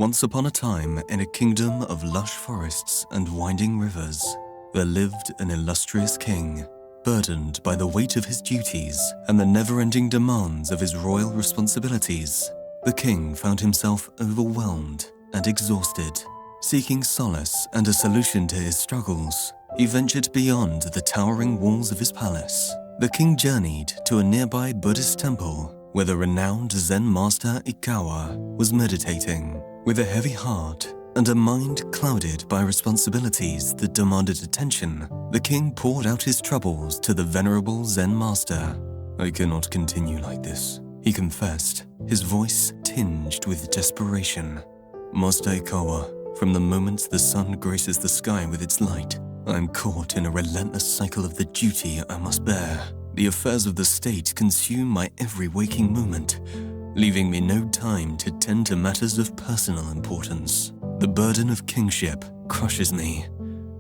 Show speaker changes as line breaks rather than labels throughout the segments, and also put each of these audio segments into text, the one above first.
Once upon a time, in a kingdom of lush forests and winding rivers, there lived an illustrious king, burdened by the weight of his duties and the never-ending demands of his royal responsibilities. The king found himself overwhelmed and exhausted. Seeking solace and a solution to his struggles, he ventured beyond the towering walls of his palace. The king journeyed to a nearby Buddhist temple where the renowned Zen master Ikawa was meditating. With a heavy heart and a mind clouded by responsibilities that demanded attention, the king poured out his troubles to the venerable Zen master. "I cannot continue like this," he confessed, his voice tinged with desperation. "Master Ikawa, from the moment the sun graces the sky with its light, I am caught in a relentless cycle of the duty I must bear. The affairs of the state consume my every waking moment, leaving me no time to tend to matters of personal importance. The burden of kingship crushes me,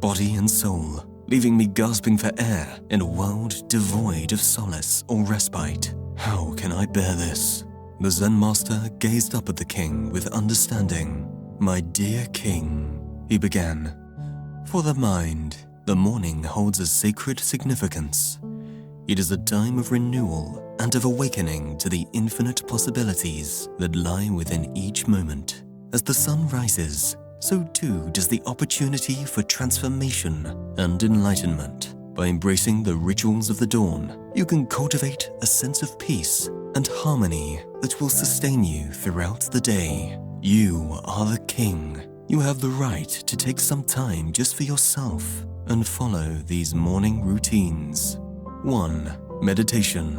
body and soul, leaving me gasping for air in a world devoid of solace or respite. How can I bear this?" The Zen master gazed up at the king with understanding. "My dear king," he began, "for the mind, the morning holds a sacred significance. It is a time of renewal and of awakening to the infinite possibilities that lie within each moment. As the sun rises, so too does the opportunity for transformation and enlightenment. By embracing the rituals of the dawn, you can cultivate a sense of peace and harmony that will sustain you throughout the day. You are the king. You have the right to take some time just for yourself and follow these morning routines. 1. Meditation.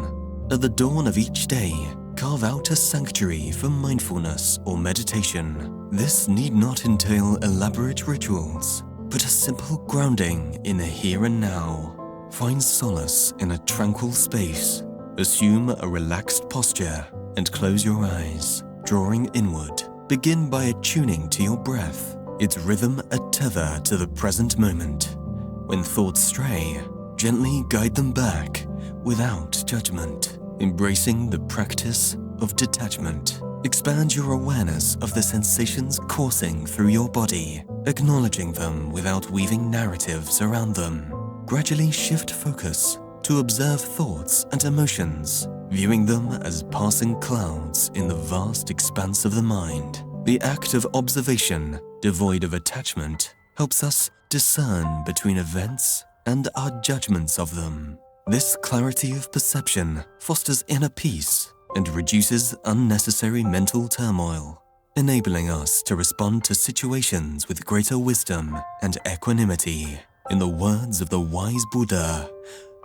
At the dawn of each day, carve out a sanctuary for mindfulness or meditation. This need not entail elaborate rituals, but a simple grounding in the here and now. Find solace in a tranquil space. Assume a relaxed posture and close your eyes, drawing inward. Begin by attuning to your breath, its rhythm a tether to the present moment. When thoughts stray, gently guide them back without judgment, embracing the practice of detachment. Expand your awareness of the sensations coursing through your body, acknowledging them without weaving narratives around them. Gradually shift focus to observe thoughts and emotions, viewing them as passing clouds in the vast expanse of the mind. The act of observation, devoid of attachment, helps us discern between events and our judgments of them. This clarity of perception fosters inner peace and reduces unnecessary mental turmoil, enabling us to respond to situations with greater wisdom and equanimity. In the words of the wise Buddha,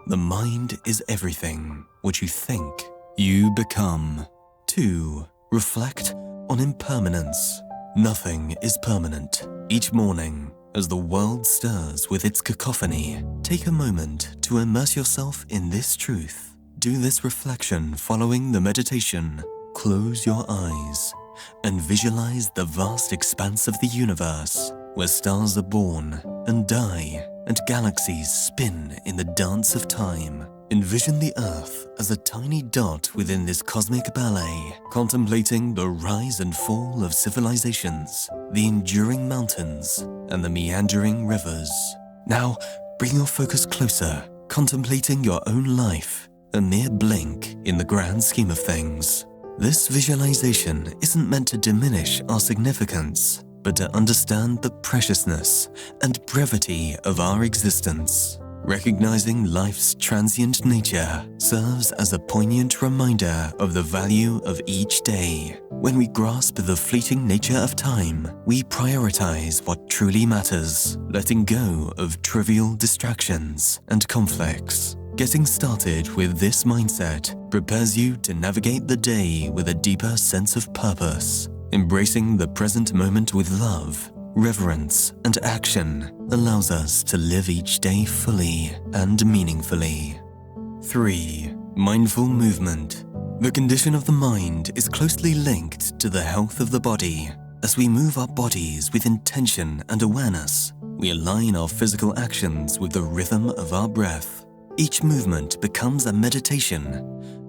"The mind is everything. What you think, you become." 2. Reflect on impermanence. Nothing is permanent. Each morning, as the world stirs with its cacophony, take a moment to immerse yourself in this truth. Do this reflection following the meditation. Close your eyes and visualize the vast expanse of the universe, where stars are born and die and galaxies spin in the dance of time. Envision the Earth as a tiny dot within this cosmic ballet, contemplating the rise and fall of civilizations, the enduring mountains, and the meandering rivers. Now, bring your focus closer, contemplating your own life, a mere blink in the grand scheme of things. This visualization isn't meant to diminish our significance, but to understand the preciousness and brevity of our existence. Recognizing life's transient nature serves as a poignant reminder of the value of each day. When we grasp the fleeting nature of time, we prioritize what truly matters, letting go of trivial distractions and conflicts. Getting started with this mindset prepares you to navigate the day with a deeper sense of purpose. Embracing the present moment with love, reverence, and action allows us to live each day fully and meaningfully. 3. Mindful movement. The condition of the mind is closely linked to the health of the body. As we move our bodies with intention and awareness, we align our physical actions with the rhythm of our breath. Each movement becomes a meditation,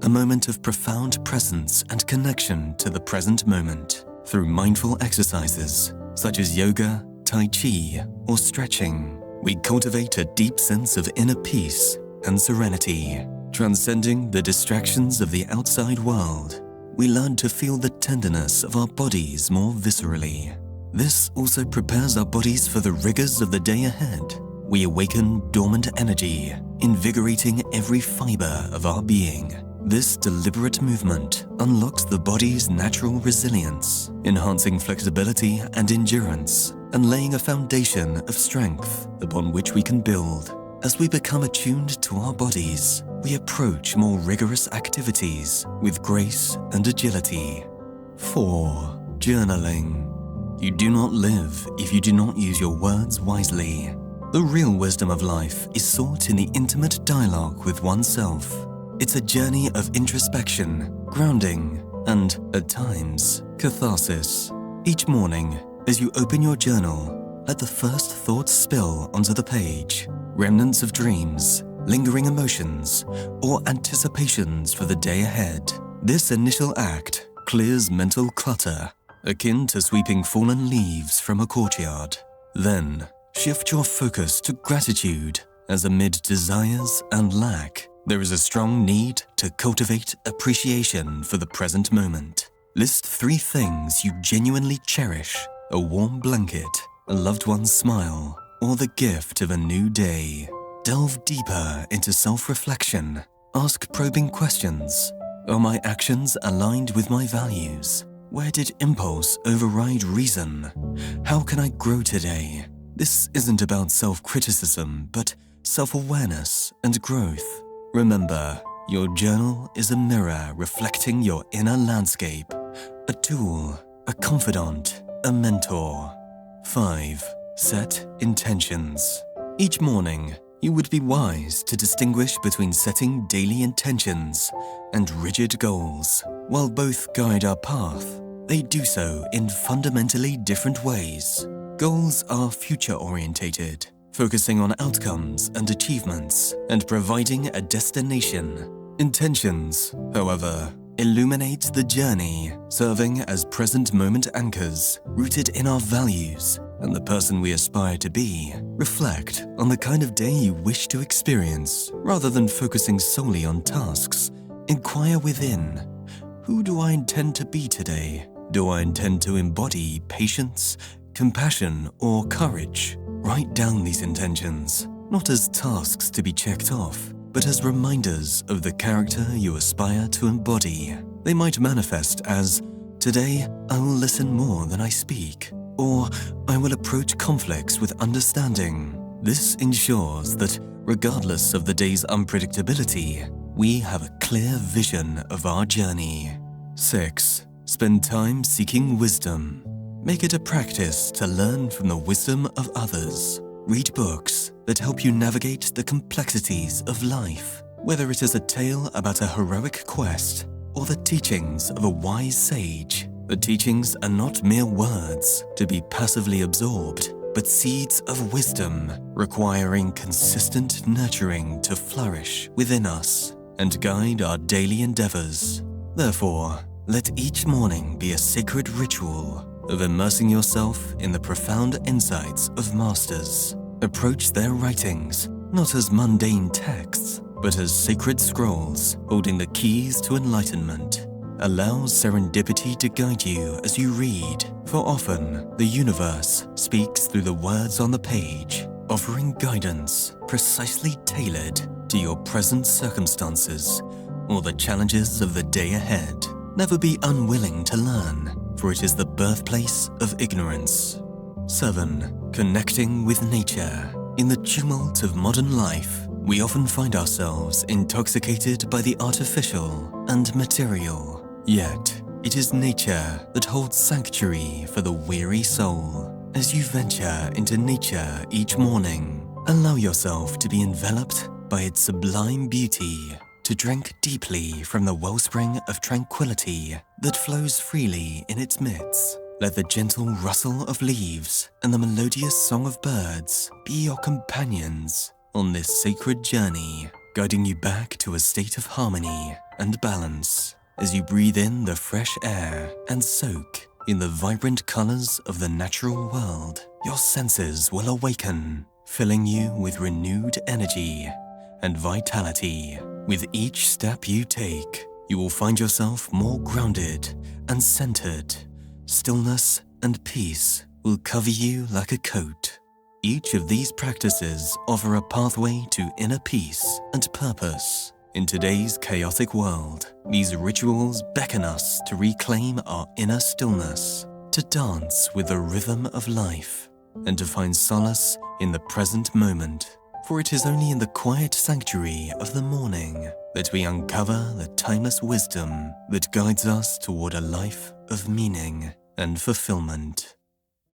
a moment of profound presence and connection to the present moment. Through mindful exercises such as yoga, tai chi, or stretching, we cultivate a deep sense of inner peace and serenity. Transcending the distractions of the outside world, we learn to feel the tenderness of our bodies more viscerally. This also prepares our bodies for the rigors of the day ahead. We awaken dormant energy, invigorating every fiber of our being. This deliberate movement unlocks the body's natural resilience, enhancing flexibility and endurance, and laying a foundation of strength upon which we can build. As we become attuned to our bodies, we approach more rigorous activities with grace and agility. 4. Journaling. You do not live if you do not use your words wisely. The real wisdom of life is sought in the intimate dialogue with oneself. It's a journey of introspection, grounding, and, at times, catharsis. Each morning, as you open your journal, let the first thoughts spill onto the page. Remnants of dreams, lingering emotions, or anticipations for the day ahead. This initial act clears mental clutter, akin to sweeping fallen leaves from a courtyard. Then, shift your focus to gratitude, as amid desires and lack, there is a strong need to cultivate appreciation for the present moment. List 3 things you genuinely cherish: a warm blanket, a loved one's smile, or the gift of a new day. Delve deeper into self-reflection. Ask probing questions. Are my actions aligned with my values? Where did impulse override reason? How can I grow today? This isn't about self-criticism, but self-awareness and growth. Remember, your journal is a mirror reflecting your inner landscape, a tool, a confidant, a mentor. 5. Set intentions. Each morning, you would be wise to distinguish between setting daily intentions and rigid goals. While both guide our path, they do so in fundamentally different ways. Goals are future-orientated, focusing on outcomes and achievements, and providing a destination. Intentions, however, illuminate the journey, serving as present moment anchors rooted in our values and the person we aspire to be. Reflect on the kind of day you wish to experience, rather than focusing solely on tasks. Inquire within, who do I intend to be today? Do I intend to embody patience, compassion, or courage? Write down these intentions, not as tasks to be checked off, but as reminders of the character you aspire to embody. They might manifest as, today I will listen more than I speak, or I will approach conflicts with understanding. This ensures that, regardless of the day's unpredictability, we have a clear vision of our journey. 6. Spend time seeking wisdom. Make it a practice to learn from the wisdom of others. Read books that help you navigate the complexities of life, whether it is a tale about a heroic quest or the teachings of a wise sage. The teachings are not mere words to be passively absorbed, but seeds of wisdom requiring consistent nurturing to flourish within us and guide our daily endeavors. Therefore, let each morning be a sacred ritual of immersing yourself in the profound insights of masters. Approach their writings not as mundane texts, but as sacred scrolls holding the keys to enlightenment. Allow serendipity to guide you as you read, for often the universe speaks through the words on the page, offering guidance precisely tailored to your present circumstances or the challenges of the day ahead. Never be unwilling to learn, for it is the birthplace of ignorance. 7. Connecting with nature. In the tumult of modern life, we often find ourselves intoxicated by the artificial and material. Yet, it is nature that holds sanctuary for the weary soul. As you venture into nature each morning, allow yourself to be enveloped by its sublime beauty, to drink deeply from the wellspring of tranquility that flows freely in its midst. Let the gentle rustle of leaves and the melodious song of birds be your companions on this sacred journey, guiding you back to a state of harmony and balance as you breathe in the fresh air and soak in the vibrant colors of the natural world, your senses will awaken, filling you with renewed energy and vitality. With each step you take, you will find yourself more grounded and centered. Stillness and peace will cover you like a coat. Each of these practices offer a pathway to inner peace and purpose. In today's chaotic world, these rituals beckon us to reclaim our inner stillness, to dance with the rhythm of life, and to find solace in the present moment. For it is only in the quiet sanctuary of the morning that we uncover the timeless wisdom that guides us toward a life of meaning and fulfillment.